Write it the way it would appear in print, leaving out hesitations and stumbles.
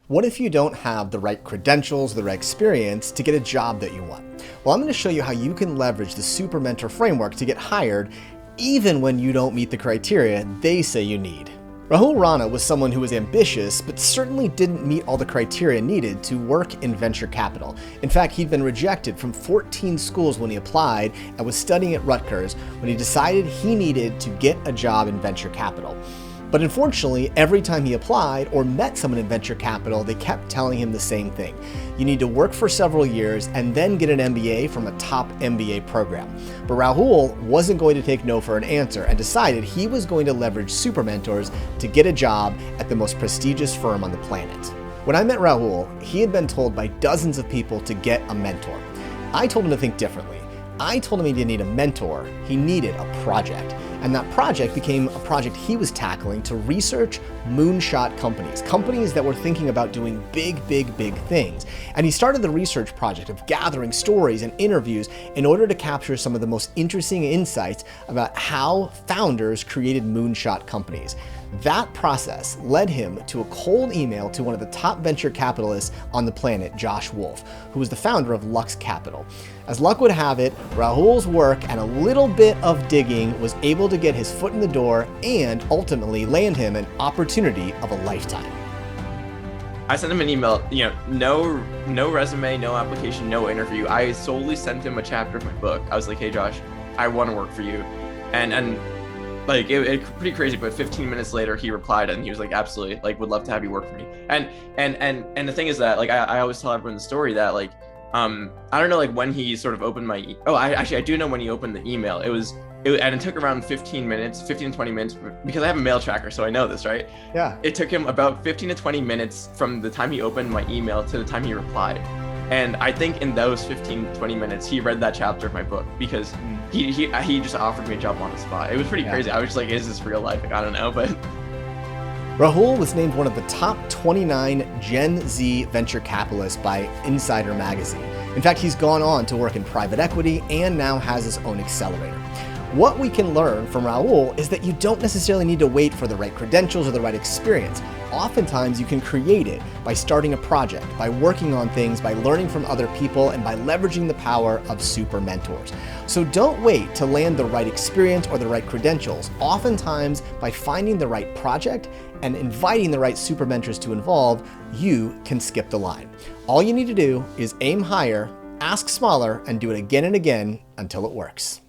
What if you don't have the right credentials, the right experience to get a job that you want? Well, I'm going to show you how you can leverage the Super Mentor framework to get hired even when you don't meet the criteria they say you need. Rahul Rana was someone who was ambitious, but certainly didn't meet all the criteria needed to work in venture capital. In fact, he'd been rejected from 14 schools when he applied and was studying at Rutgers when he decided he needed to get a job in venture capital. But unfortunately, every time he applied or met someone in venture capital, they kept telling him the same thing. You need to work for several years and then get an MBA from a top MBA program. But Rahul wasn't going to take no for an answer and decided he was going to leverage super mentors to get a job at the most prestigious firm on the planet. When I met Rahul, he had been told by dozens of people to get a mentor. I told him to think differently. I told him he didn't need a mentor, he needed a project. And that project became a project he was tackling to research moonshot companies that were thinking about doing big things. And he started the research project of gathering stories and interviews in order to capture some of the most interesting insights about how founders created moonshot companies. That process led him to a cold email to one of the top venture capitalists on the planet, Josh Wolf, who was the founder of Lux Capital. As luck would have it, Rahul's work and a little bit of digging was able to get his foot in the door and ultimately land him an opportunity of a lifetime. I sent him an email, no resume, no application, no interview. I solely sent him a chapter of my book. I was like, hey Josh, I want to work for you. And like it pretty crazy, but 15 minutes later he replied and he was like, absolutely, like would love to have you work for me. And the thing is that like I always tell everyone the story that like I don't know like when he sort of opened my I do know when he opened the email. And it took around 15 to 20 minutes because I have a mail tracker, so I know this, right? Yeah. It took him about 15 to 20 minutes from the time he opened my email to the time he replied. And I think in those 15, 20 minutes, he read that chapter of my book because he just offered me a job on the spot. It was pretty crazy. I was just like, is this real life? Like, I don't know, but... Rahul was named one of the top 29 Gen Z venture capitalists by Insider magazine. In fact, he's gone on to work in private equity and now has his own accelerator. What we can learn from Rahul is that you don't necessarily need to wait for the right credentials or the right experience. Oftentimes you can create it by starting a project, by working on things, by learning from other people, and by leveraging the power of super mentors. So don't wait to land the right experience or the right credentials. Oftentimes, by finding the right project and inviting the right super mentors to involve, you can skip the line. All you need to do is aim higher, ask smaller, and do it again and again until it works.